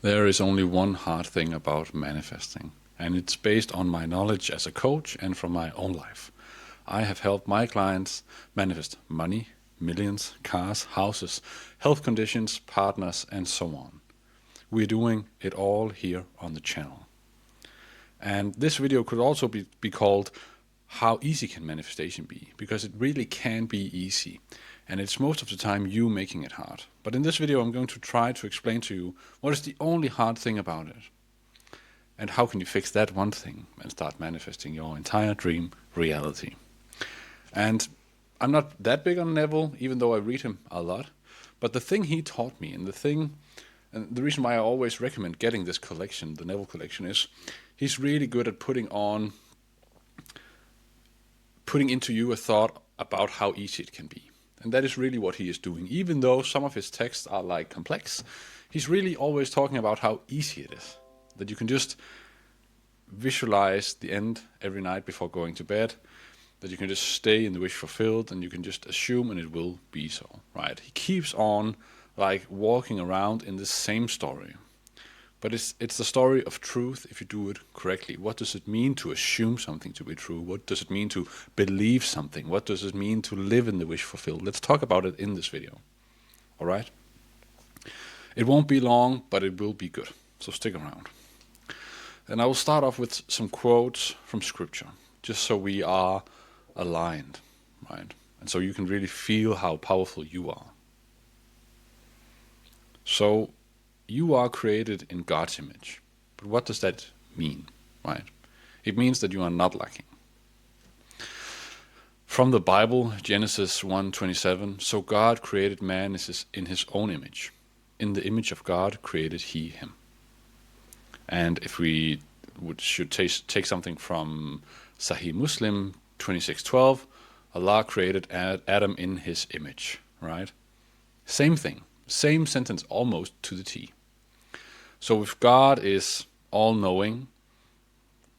There is only one hard thing about manifesting, and it's based on my knowledge as a coach and from my own life. I have helped my clients manifest money, millions, cars, houses, health conditions, partners, and so on. We're doing it all here on the channel. And this video could also be called How Easy Can Manifestation Be? Because it really can be easy. And it's most of the time you making it hard. But in this video I'm going to try to explain to you what is the only hard thing about it. And how can you fix that one thing and start manifesting your entire dream reality. And I'm not that big on Neville, even though I read him a lot. But the thing he taught me, and the reason why I always recommend getting this collection, the Neville collection, is he's really good at putting into you a thought about how easy it can be. And that is really what he is doing. Even though some of his texts are like complex, he's really always talking about how easy it is. That you can just visualize the end every night before going to bed. That you can just stay in the wish fulfilled and you can just assume and it will be so, right? He keeps on like walking around in the same story. But it's the story of truth if you do it correctly. What does it mean to assume something to be true? What does it mean to believe something? What does it mean to live in the wish fulfilled? Let's talk about it in this video. All right? It won't be long, but it will be good. So stick around. And I will start off with some quotes from scripture, just so we are aligned, right? And so you can really feel how powerful you are. So, you are created in God's image. But what does that mean, right? It means that you are not lacking. From the Bible, Genesis 1:27, so God created man in his own image. In the image of God created he him. And if we should take something from Sahih Muslim 26:12, Allah created Adam in his image, right? Same thing. Same sentence almost to the T. So if God is all-knowing,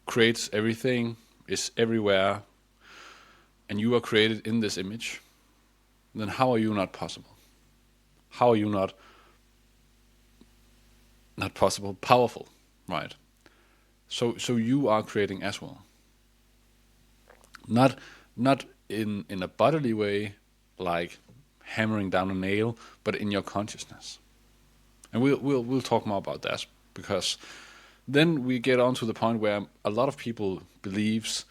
creates everything, is everywhere, and you are created in this image, then how are you not possible? How are you not possible, powerful, right? So you are creating as well. Not in a bodily way, like hammering down a nail, but in your consciousness. And we'll talk more about that, because then we get on to the point where a lot of people believes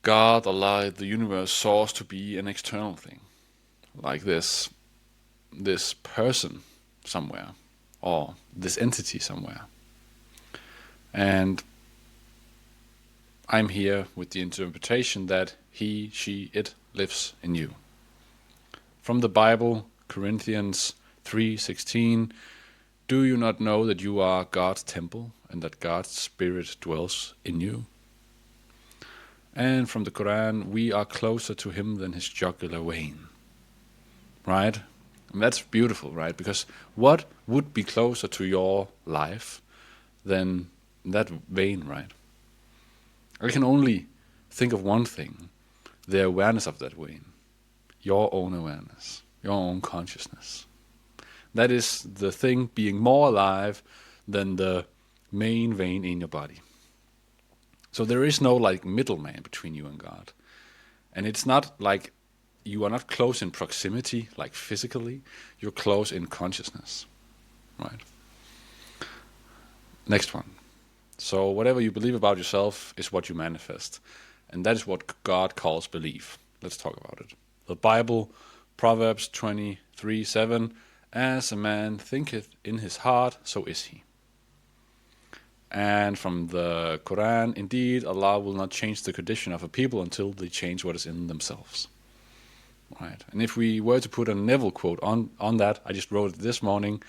God, Allah, the universe, source to be an external thing, like this person somewhere, or this entity somewhere. And I'm here with the interpretation that he, she, it lives in you. From the Bible, Corinthians 3:16, do you not know that you are God's temple and that God's Spirit dwells in you? And from the Quran, we are closer to him than his jugular vein. Right? And that's beautiful, right? Because what would be closer to your life than that vein, right? I can only think of one thing, the awareness of that vein. Your own awareness, your own consciousness. That is the thing being more alive than the main vein in your body. So there is no like middleman between you and God. And it's not like you are not close in proximity, like physically, you're close in consciousness. Right? Next one. So whatever you believe about yourself is what you manifest. And that is what God calls belief. Let's talk about it. The Bible, Proverbs 23:7, as a man thinketh in his heart, so is he. And from the Quran, indeed, Allah will not change the condition of a people until they change what is in themselves. Right. And if we were to put a Neville quote on that, I just wrote it this morning,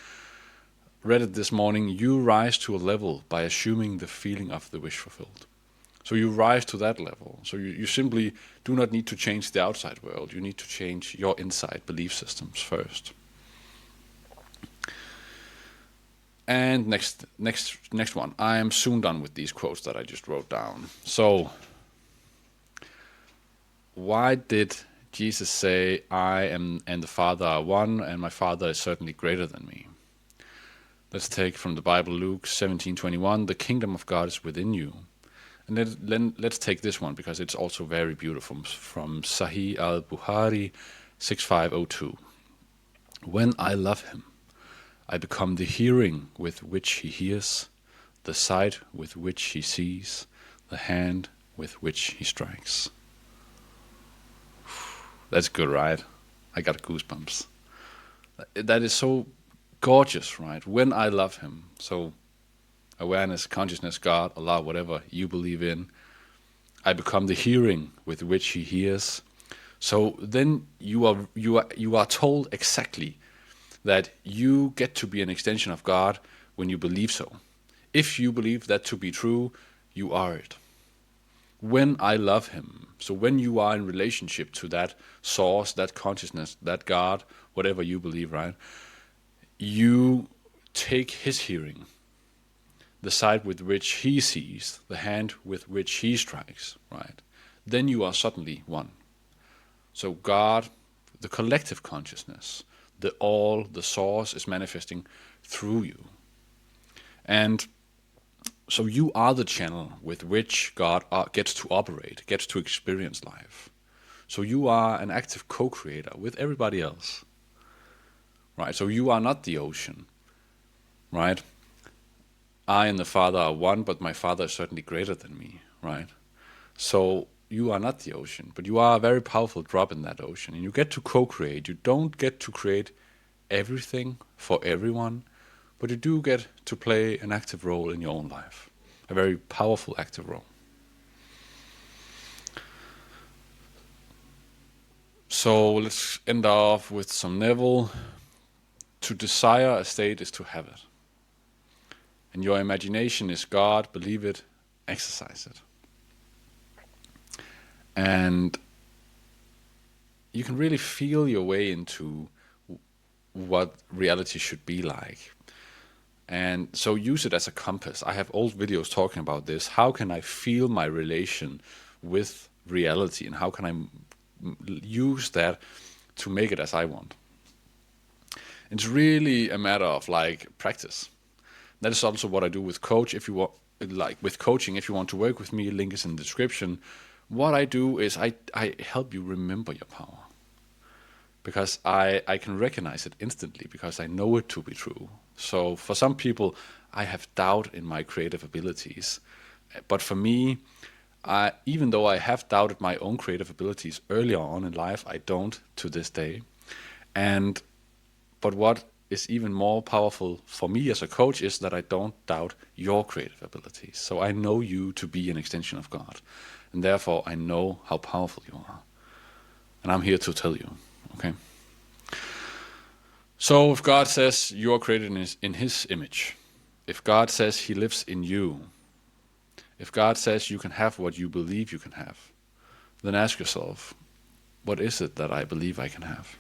read it this morning, you rise to a level by assuming the feeling of the wish fulfilled. So you rise to that level. So you simply do not need to change the outside world. You need to change your inside belief systems first. And next one. I am soon done with these quotes that I just wrote down. So, why did Jesus say, I am and the Father are one, and my Father is certainly greater than me? Let's take from the Bible Luke 17:21, the kingdom of God is within you. And let's take this one because it's also very beautiful from Sahih al-Bukhari 6502. When I love him, I become the hearing with which he hears, the sight with which he sees, the hand with which he strikes. That's good, right? I got goosebumps. That is so gorgeous, right? When I love him. So awareness, consciousness, God, Allah, whatever you believe in. I become the hearing with which he hears. So then you are told exactly that you get to be an extension of God when you believe so. If you believe that to be true, you are it. When I love him, so when you are in relationship to that source, that consciousness, that God, whatever you believe, right? You take his hearing, the sight with which he sees, the hand with which he strikes, right? Then you are suddenly one. So God, the collective consciousness, the all, the source is manifesting through you. And so you are the channel with which God gets to operate, gets to experience life. So you are an active co-creator with everybody else, right? So you are not the ocean, right? I and the Father are one, but my Father is certainly greater than me, right? So you are not the ocean, but you are a very powerful drop in that ocean, and you get to co-create. You don't get to create everything for everyone, but you do get to play an active role in your own life, a very powerful active role. So let's end off with some Neville. To desire a state is to have it. And your imagination is God, believe it, exercise it. And you can really feel your way into what reality should be like. And so use it as a compass. I have old videos talking about this. How can I feel my relation with reality, and how can I use that to make it as I want? It's really a matter of like practice. That is also what I do with coaching. If you want to work with me, link is in the description. What I do is I help you remember your power, because I can recognize it instantly because I know it to be true. So for some people, I have doubt in my creative abilities, but for me, even though I have doubted my own creative abilities earlier on in life, I don't to this day. But what is even more powerful for me as a coach is that I don't doubt your creative abilities. So I know you to be an extension of God, and therefore I know how powerful you are. And I'm here to tell you, okay? So if God says you are created in his image, if God says he lives in you, if God says you can have what you believe you can have, then ask yourself, what is it that I believe I can have?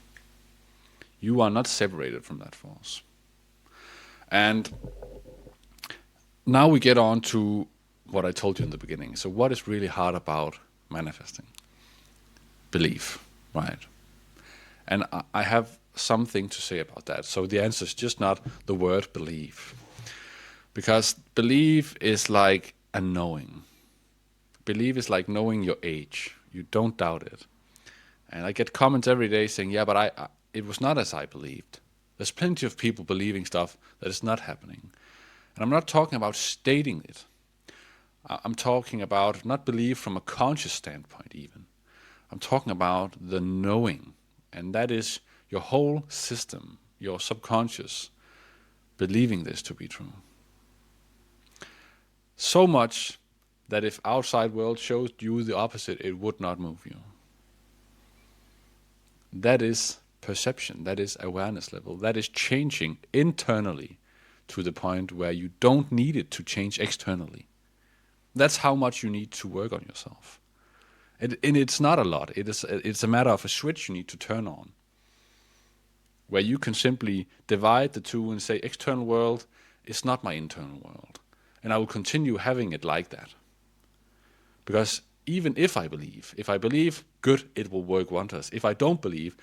You are not separated from that force. And now we get on to what I told you in the beginning. So what is really hard about manifesting? Belief, right? And I have something to say about that. So the answer is just not the word believe. Because belief is like a knowing. Belief is like knowing your age. You don't doubt it. And I get comments every day saying, yeah, but it was not as I believed. There's plenty of people believing stuff that is not happening. And I'm not talking about stating it. I'm talking about not belief from a conscious standpoint even. I'm talking about the knowing. And that is your whole system, your subconscious, believing this to be true. So much that if outside world showed you the opposite, it would not move you. That is perception, that is awareness level, that is changing internally to the point where you don't need it to change externally. That's how much you need to work on yourself. And it's not a lot, it's a matter of a switch you need to turn on, where you can simply divide the two and say external world is not my internal world. And I will continue having it like that. Because even if I believe, good, it will work wonders. If I don't believe,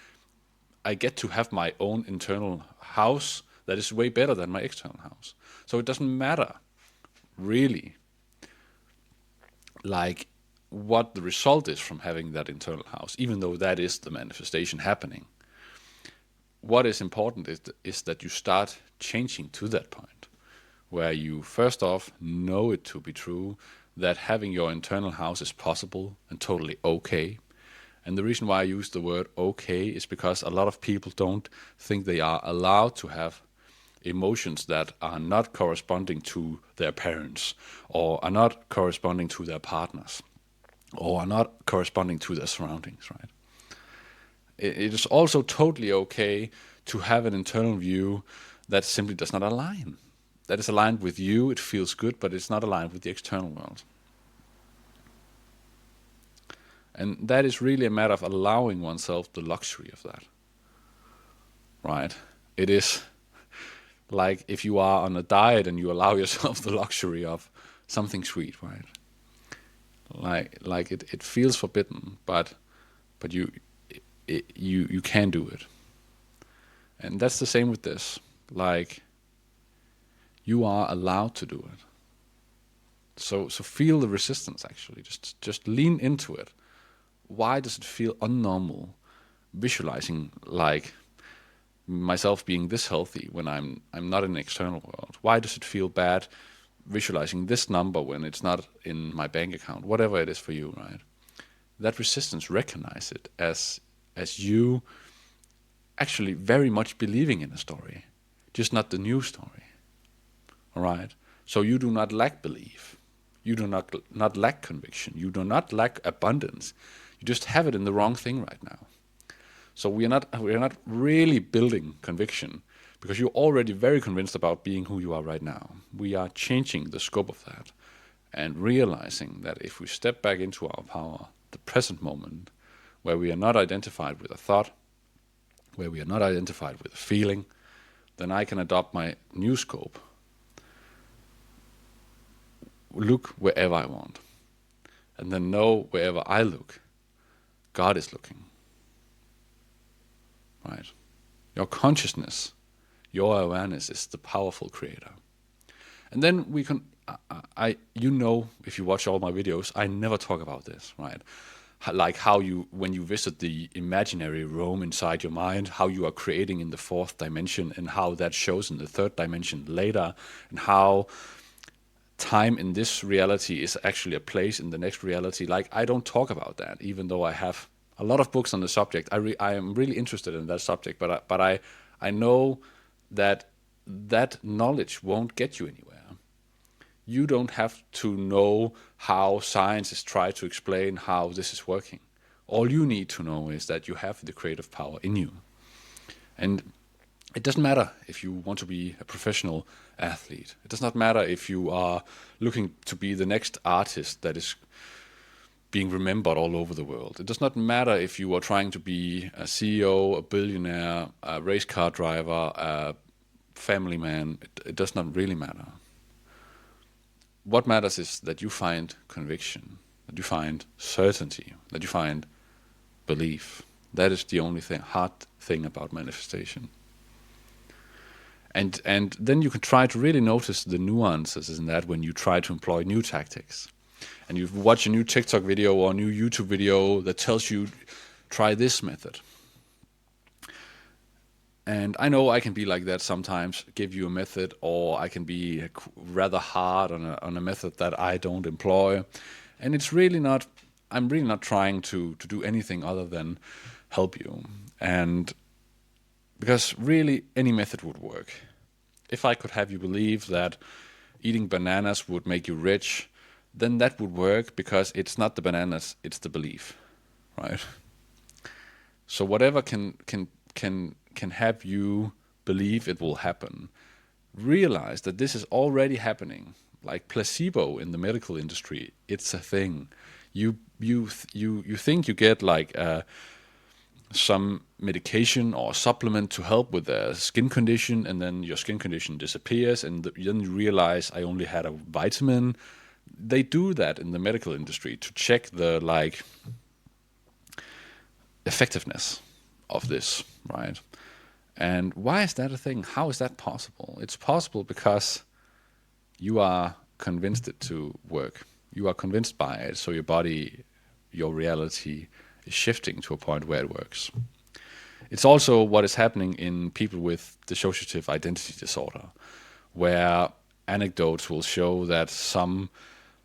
I get to have my own internal house that is way better than my external house. So it doesn't matter really like what the result is from having that internal house, even though that is the manifestation happening. What is important is that you start changing to that point where you first off know it to be true that having your internal house is possible and totally okay. And the reason why I use the word okay is because a lot of people don't think they are allowed to have emotions that are not corresponding to their parents, or are not corresponding to their partners, or are not corresponding to their surroundings, right? It is also totally okay to have an internal view that simply does not align. That is aligned with you, it feels good, but it's not aligned with the external world. And that is really a matter of allowing oneself the luxury of that, right? It is like if you are on a diet and you allow yourself the luxury of something sweet, right? Like it feels forbidden, but you can do it. And that's the same with this. Like, you are allowed to do it. So feel the resistance, actually. Just lean into it. Why does it feel unnormal visualizing like myself being this healthy when I'm not in the external world? Why does it feel bad visualizing this number when it's not in my bank account? Whatever it is for you, right? That resistance, recognize it as you actually very much believing in a story, just not the new story. All right? So you do not lack belief. You do not lack conviction. You do not lack abundance. You just have it in the wrong thing right now. So we are not really building conviction because you're already very convinced about being who you are right now. We are changing the scope of that and realizing that if we step back into our power, the present moment, where we are not identified with a thought, where we are not identified with a feeling, then I can adopt my new scope. Look wherever I want. And then know wherever I look, God is looking. Right? Your consciousness, your awareness is the powerful creator. And then we can, if you watch all my videos, I never talk about this, right? Like how you, when you visit the imaginary room inside your mind, how you are creating in the fourth dimension and how that shows in the third dimension later, and how time in this reality is actually a place in the next reality. Like, I don't talk about that, even though I have a lot of books on the subject. I am really interested in that subject, but I know that knowledge won't get you anywhere. You don't have to know how science is trying to explain how this is working. All you need to know is that you have the creative power in you. And it doesn't matter if you want to be a professional athlete. It does not matter if you are looking to be the next artist that is being remembered all over the world. It does not matter if you are trying to be a CEO, a billionaire, a race car driver, a family man. It does not really matter. What matters is that you find conviction, that you find certainty, that you find belief. That is the only hard thing about manifestation. And then you can try to really notice the nuances in that when you try to employ new tactics. And you watch a new TikTok video or a new YouTube video that tells you, try this method. And I know I can be like that sometimes, give you a method, or I can be rather hard on a method that I don't employ. And it's really not, I'm really not trying to do anything other than help you. And because really any method would work. If I could have you believe that eating bananas would make you rich, then that would work, because it's not the bananas, it's the belief, right? So whatever can have you believe it will happen, realize that this is already happening. Like placebo in the medical industry, it's a thing. You think you get like some medication or supplement to help with a skin condition, and then your skin condition disappears, and then you realize I only had a vitamin. They do that in the medical industry to check the effectiveness of this, right? And why is that a thing? How is that possible? It's possible because you are convinced it to work. You are convinced by it, so your body, your reality is shifting to a point where it works. It's also what is happening in people with dissociative identity disorder, where anecdotes will show that some,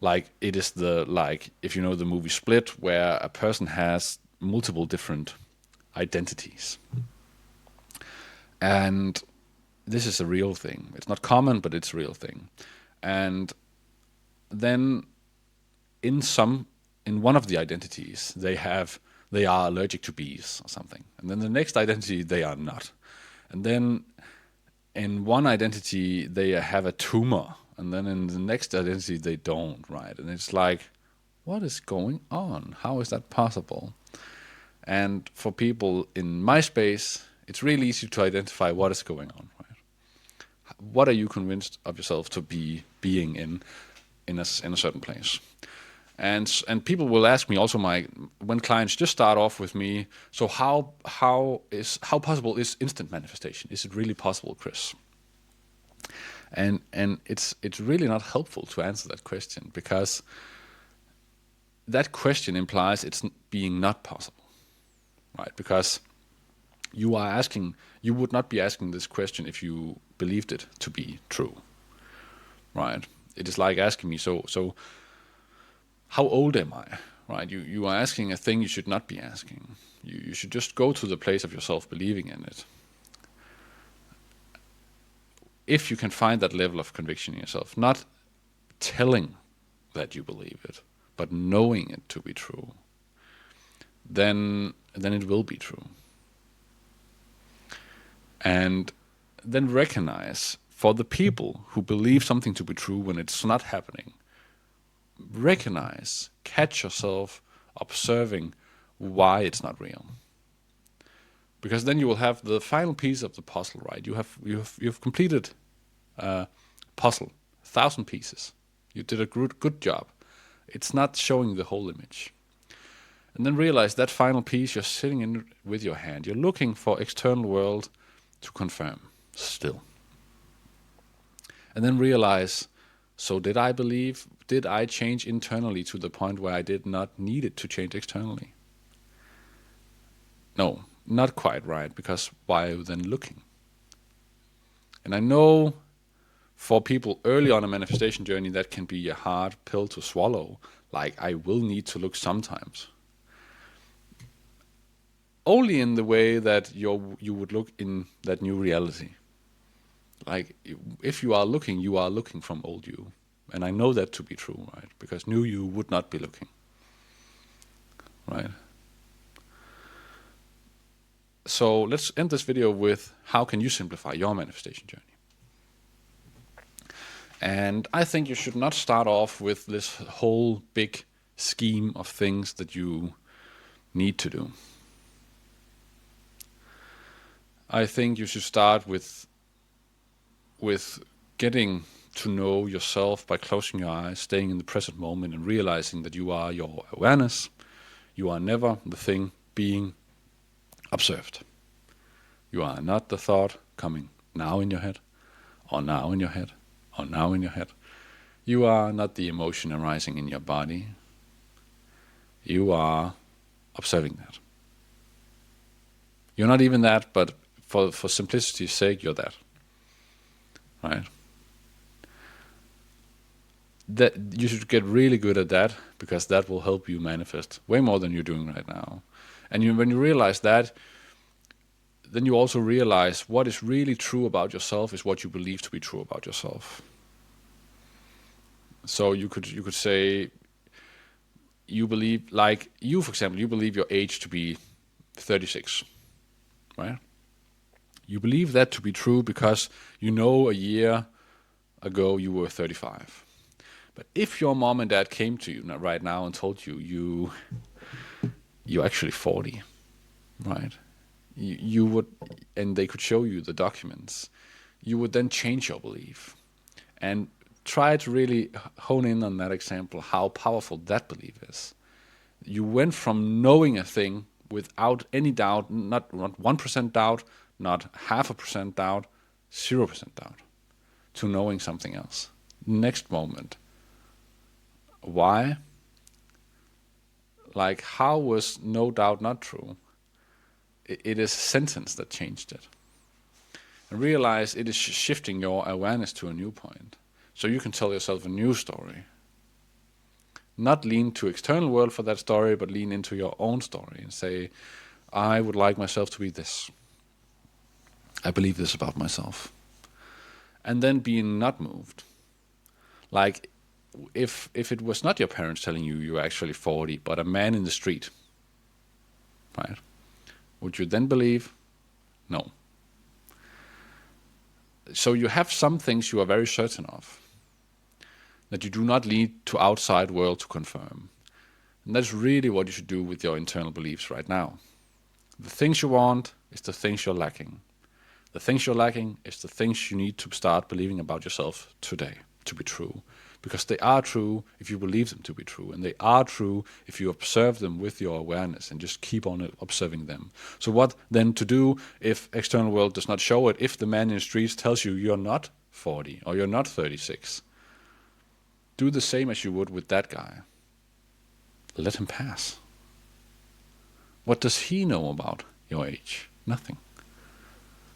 like it is like if you know the movie Split, where a person has multiple different identities. And this is a real thing. It's not common, but it's a real thing. And then in one of the identities they are allergic to bees or something. And then the next identity they are not. And then in one identity they have a tumor, and then in the next identity they don't, right? And it's like, what is going on? How is that possible? And for people in my space, it's really easy to identify what is going on, right? What are you convinced of yourself to be being in a certain place? And people will ask me also, when clients just start off with me, so how possible is instant manifestation? Is it really possible, Chris? And it's really not helpful to answer that question, because that question implies it's being not possible, right? Because you would not be asking this question if you believed it to be true, right? It is like asking me, so how old am I, right? You are asking a thing you should not be asking. You should just go to the place of yourself believing in it. If you can find that level of conviction in yourself, not telling that you believe it, but knowing it to be true, then it will be true. And then recognize, for the people who believe something to be true when it's not happening, recognize, catch yourself observing why it's not real. Because then you will have the final piece of the puzzle, right? You've completed a puzzle, 1,000 pieces. You did a good job. It's not showing the whole image. And then realize that final piece you're sitting in with your hand. You're looking for external world to confirm still. And then realize, so did I change internally to the point where I did not need it to change externally? No, not quite, right? Because why are you then looking? And I know for people early on a manifestation journey, that can be a hard pill to swallow. Like, I will need to look sometimes. Only in the way that you would look in that new reality. Like, if you are looking from old you. And I know that to be true, right? Because new you would not be looking, right? So let's end this video with, how can you simplify your manifestation journey? And I think you should not start off with this whole big scheme of things that you need to do. I think you should start with getting to know yourself by closing your eyes, staying in the present moment, and realizing that you are your awareness. You are never the thing being observed. You are not the thought coming now in your head, or now in your head, or now in your head. You are not the emotion arising in your body. You are observing that. You're not even that, but for simplicity's sake, you're that. Right? That you should get really good at that, because that will help you manifest way more than you're doing right now. And when you realize that, then you also realize what is really true about yourself is what you believe to be true about yourself. So you could say, you believe, like you, for example, you believe your age to be 36, right? You believe that to be true because you know a year ago you were 35. But if your mom and dad came to you right now and told you're actually 40, right? You would, and they could show you the documents, you would then change your belief and try to really hone in on that example, how powerful that belief is. You went from knowing a thing without any doubt, not 1% doubt, not 0.5% doubt, 0% doubt, to knowing something else. Next moment. Why? Like, how was no doubt not true? It is a sentence that changed it. And realize it is shifting your awareness to a new point. So you can tell yourself a new story. Not lean to external world for that story, but lean into your own story and say, I would like myself to be this. I believe this about myself. And then being not moved. Like, if it was not your parents telling you you're actually 40, but a man in the street, right? Would you then believe? No. So you have some things you are very certain of, that you do not lead to outside world to confirm. And that's really what you should do with your internal beliefs right now. The things you want is the things you're lacking. The things you're lacking is the things you need to start believing about yourself today to be true. Because they are true if you believe them to be true. And they are true if you observe them with your awareness and just keep on observing them. So what then to do if external world does not show it? If the man in the streets tells you you're not 40 or you're not 36, do the same as you would with that guy. Let him pass. What does he know about your age? Nothing.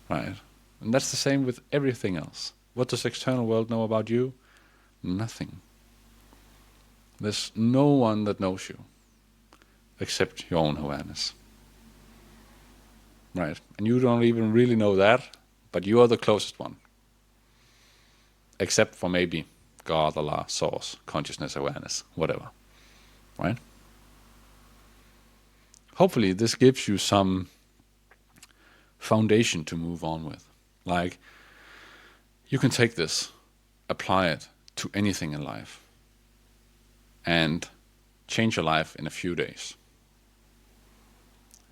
Right? And that's the same with everything else. What does external world know about you? Nothing. There's no one that knows you except your own awareness. Right? And you don't even really know that, but you are the closest one. Except for maybe God, Allah, source, consciousness, awareness, whatever. Right? Hopefully this gives you some foundation to move on with. Like, you can take this, apply it to anything in life, and change your life in a few days.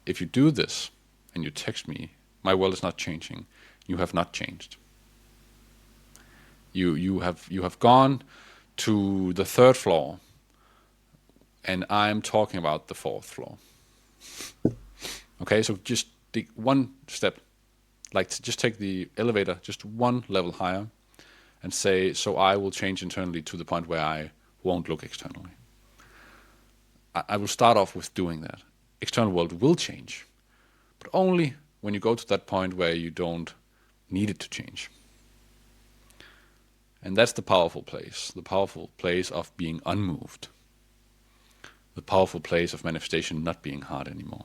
If you do this, and you text me, my world is not changing, you have not changed. You have gone to the 3rd floor, and I'm talking about the 4th floor. Okay, so just take one step, like just take the elevator just one level higher and say, so I will change internally to the point where I won't look externally. I will start off with doing that. External world will change, but only when you go to that point where you don't need it to change. And that's the powerful place of being unmoved, the powerful place of manifestation not being hard anymore.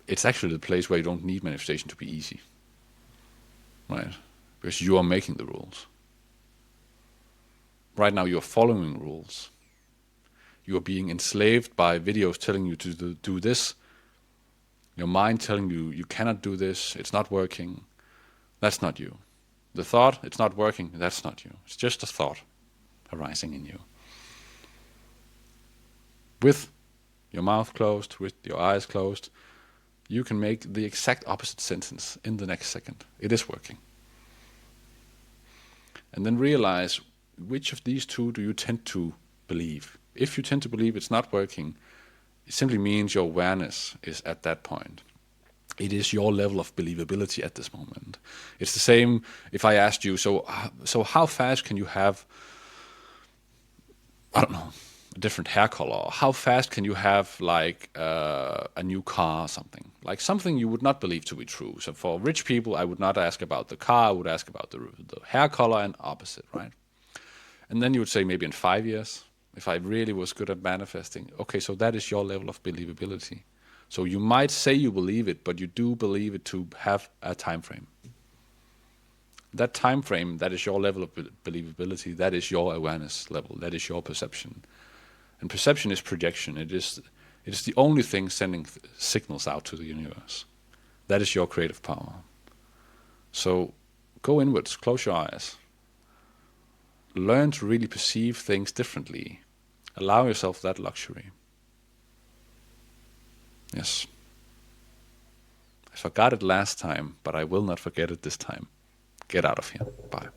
It's actually the place where you don't need manifestation to be easy, right? Because you are making the rules. Right now you're following rules. You are being enslaved by videos telling you to do this, your mind telling you you cannot do this, it's not working. That's not you. The thought, it's not working, that's not you. It's just a thought arising in you. With your mouth closed, with your eyes closed, you can make the exact opposite sentence in the next second. It is working. And then realize which of these two do you tend to believe. If you tend to believe it's not working, it simply means your awareness is at that point. It is your level of believability at this moment. It's the same if I asked you, so how fast can you have, I don't know, a different hair color? Or how fast can you have like a new car or something? Like something you would not believe to be true. So for rich people, I would not ask about the car, I would ask about the hair color and opposite, right? And then you would say maybe in 5 years, if I really was good at manifesting. Okay, so that is your level of believability. So you might say you believe it, but you do believe it to have a time frame. That time frame, that is your level of believability, that is your awareness level, that is your perception. And perception is projection. It is the only thing sending signals out to the universe. That is your creative power. So go inwards, close your eyes. Learn to really perceive things differently. Allow yourself that luxury. Yes. I forgot it last time, but I will not forget it this time. Get out of here. Bye.